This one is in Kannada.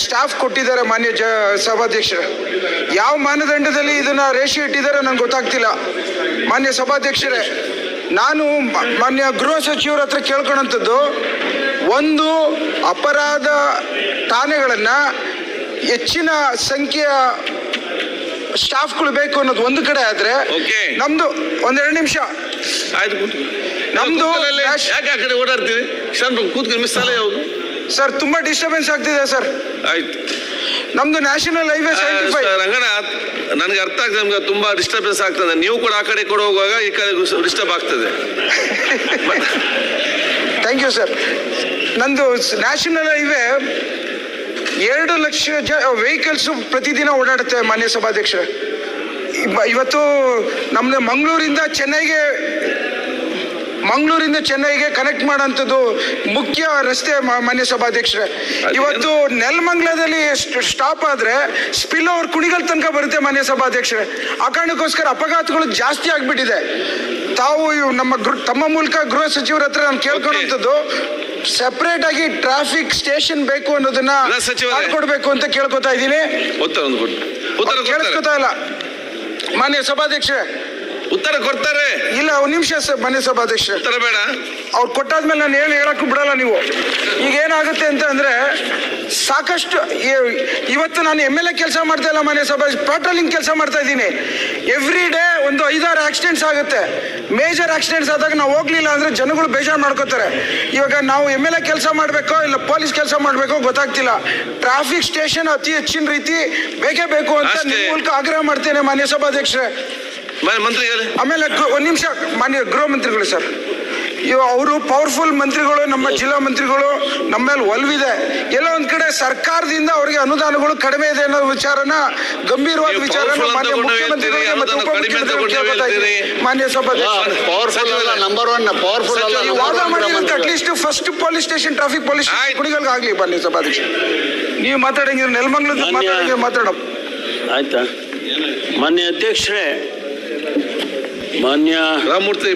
ಸ್ಟಾಫ್ ಕೊಟ್ಟಿದ್ದಾರೆ ಮಾನ್ಯ ಸಭಾಧ್ಯಕ್ಷರೇ. ಯಾವ ಮಾನದಂಡದಲ್ಲಿ ಇದನ್ನ ರೇಷಿಯೋ ಇಟ್ಟಿದ್ದಾರೆ ನಂಗೆ ಗೊತ್ತಾಗ್ತಿಲ್ಲ. ಮಾನ್ಯ ಸಭಾಧ್ಯಕ್ಷರೇ, ನಾನು ಮಾನ್ಯ ಗೃಹ ಸಚಿವರ ಹತ್ರ ಕೇಳ್ಕೊಳ್ಳೋಂಥದ್ದು, ಒಂದು ಅಪರಾಧ ಠಾಣೆಗಳನ್ನು ಹೆಚ್ಚಿನ ಸಂಖ್ಯೆಯ ಸ್ಟಾಫ್ಗಳು ಬೇಕು ಅನ್ನೋದು ಒಂದು ಕಡೆ ಆದ್ರೆ, ನಮ್ದು ಒಂದೆರಡು ನಿಮಿಷ ನಮ್ದು ಯಾಕೆ ಆ ಕಡೆ ಓಡಾಡ್ತೀವಿ ಕೂತ್ಕೊಂಡು ಮಿಸ್ ಅಲ್ಲ ಯಾವುದು ಸರ್, ತುಂಬಾ ಡಿಸ್ಟರ್ಬೆನ್ಸ್ ಆಗ್ತಿದೆ ಸರ್. ಆಯ್ತು, ನಮ್ದು ನ್ಯಾಷನಲ್ ಹೈವೇ 75. ರಂಗನಾಥ್, ನನಗೆ ಅರ್ಥ ಆಗ್ತದೆ, ನಮ್ಗೆ ತುಂಬಾ ಡಿಸ್ಟರ್ಬೆನ್ಸ್ ಆಗ್ತದೆ. ನೀವು ಕೂಡ ಆ ಕಡೆ ಕೂಡ ಹೋಗುವಾಗ ಈ ಕಡೆ ಡಿಸ್ಟರ್ಬ್ ಆಗ್ತದೆ. Thank you sir. ನಂದು ನ್ಯಾಷನಲ್ ಹೈವೇ 2 ಲಕ್ಷ ವೆಹಿಕಲ್ಸ್ ಪ್ರತಿದಿನ ಓಡಾಡುತ್ತೆ ಮಾನ್ಯ ಸಭಾಧ್ಯಕ್ಷರೇ. ಇವತ್ತು ನಮ್ಮನ್ನ ಮಂಗಳೂರಿಂದ ಚೆನ್ನೈಗೆ ಕನೆಕ್ಟ್ ಮಾಡೋಂಥದ್ದು ಮುಖ್ಯ ರಸ್ತೆ ಮಾನ್ಯ ಸಭಾಧ್ಯಕ್ಷರೇ. ಇವತ್ತು ನೆಲಮಂಗಲದಲ್ಲಿ ಸ್ಟಾಪ್ ಆದರೆ ಸ್ಪಿಲ್ ಓವರ್ ಕುಣಿಗಲ್ ತನಕ ಬರುತ್ತೆ ಮಾನ್ಯ ಸಭಾಧ್ಯಕ್ಷರೇ. ಆ ಕಾರಣಕ್ಕೋಸ್ಕರ ಅಪಘಾತಗಳು ಜಾಸ್ತಿ ಆಗಿಬಿಟ್ಟಿದೆ. ತಾವು ತಮ್ಮ ಮೂಲಕ ಗೃಹ ಸಚಿವರ ಹತ್ರ ನಾನು ಕೇಳ್ಕೊಳ್ಳುವಂಥದ್ದು, ಸೆಪರೇಟ್ ಆಗಿ ಟ್ರಾಫಿಕ್ ಸ್ಟೇಷನ್ ಬೇಕು ಅನ್ನೋದನ್ನ ಮಾಡ್ಕೊಡ್ಬೇಕು ಅಂತ ಕೇಳ್ಕೊತಾ ಇದ್ದೀನಿ. ಕೇಳಿಸ್ಕೊತಾ ಇಲ್ಲ ಮಾನ್ಯ ಸಭಾಧ್ಯಕ್ಷರೇ. ಉತ್ತರ ಕೊಡ್ತಾರೆ ಇಲ್ಲ, ಒಂದು ನಿಮಿಷ ಮಾನ್ಯ ಸಭಾಧ್ಯಕ್ಷ. ಉತ್ತರ ಬೇಡ, ಅವ್ರು ಕೊಟ್ಟಾದ್ಮೇಲೆ ನಾನು ಹೇಳಕ್ಕೂ ಬಿಡಲ್ಲ. ನೀವು ಈಗ ಏನಾಗುತ್ತೆ ಅಂತ ಅಂದ್ರೆ, ಸಾಕಷ್ಟು ಇವತ್ತು ನಾನು MLA ಕೆಲಸ ಮಾಡ್ತಾ ಇಲ್ಲ ಮಾನ್ಯ ಸಭಾ, ಪೆಟ್ರೋಲಿಂಗ್ ಕೆಲಸ ಮಾಡ್ತಾ ಇದ್ದೀನಿ. ಎವ್ರಿ ಡೇ ಒಂದು 5-6 ಆಕ್ಸಿಡೆಂಟ್ಸ್ ಆಗುತ್ತೆ. ಮೇಜರ್ ಆಕ್ಸಿಡೆಂಟ್ಸ್ ಆದಾಗ ನಾವು ಹೋಗ್ಲಿಲ್ಲ ಅಂದ್ರೆ ಜನಗಳು ಬೇಜಾರು ಮಾಡ್ಕೋತಾರೆ. ಇವಾಗ ನಾವು MLA ಕೆಲಸ ಮಾಡಬೇಕೋ ಇಲ್ಲ ಪೊಲೀಸ್ ಕೆಲಸ ಮಾಡಬೇಕೋ ಗೊತ್ತಾಗ್ತಿಲ್ಲ. ಟ್ರಾಫಿಕ್ ಸ್ಟೇಷನ್ ಅತಿ ಹೆಚ್ಚಿನ ರೀತಿ ಬೇಕೇ ಬೇಕು ಅಂತ ನಿಮ್ಮ ಮೂಲಕ ಆಗ್ರಹ ಮಾಡ್ತೇನೆ ಮಾನ್ಯ ಸಭಾಧ್ಯಕ್ಷರೇ. ಮಂತ್ರಿಗಳು ಆಮೇಲೆ ಒಂದು ನಿಮಿಷ ಮಾನ್ಯ ಗೃಹ ಮಂತ್ರಿಗಳು ಸರ್, ಅವರು ಪವರ್ಫುಲ್ ಮಂತ್ರಿಗಳು, ನಮ್ಮ ಜಿಲ್ಲಾ ಮಂತ್ರಿಗಳು, ನಮ್ಮ ಮೇಲೆ ಒಲವಿದೆ. ಎಲ್ಲೋ ಒಂದ್ ಕಡೆ ಸರ್ಕಾರದಿಂದ ಅವರಿಗೆ ಅನುದಾನಗಳು ಕಡಿಮೆ ಇದೆ ಅನ್ನೋ ವಿಚಾರನ, ಗಂಭೀರವಾದ ವಿಚಾರನ ಮಾನ್ಯ ಮುಖ್ಯಮಂತ್ರಿಗಳಿಗೆ ಮತ್ತು ಉಪಮುಖ್ಯಮಂತ್ರಿಗಳಿಗೆ ಮಾನ್ಯ ಸಭಾಧ್ಯಕ್ಷ ವಾದ ಮಾಡಿದಂತ at least first police station traffic police ಕುಣಿಗಲ್ಗೆ ಆಗ್ಲಿ ಮಾನ್ಯ ಸಭಾಧ್ಯಕ್ಷ. ನೀವು ಮಾತಾಡಂಗಿದ್ರೆ ನೆಲಮಂಗಲದ ಮಾತಾಡೋ ಆಯ್ತಾ ಮಾನ್ಯ ಅಧ್ಯಕ್ಷರೇ. ಮಾನ್ಯ ರಾಮಮೂರ್ತಿ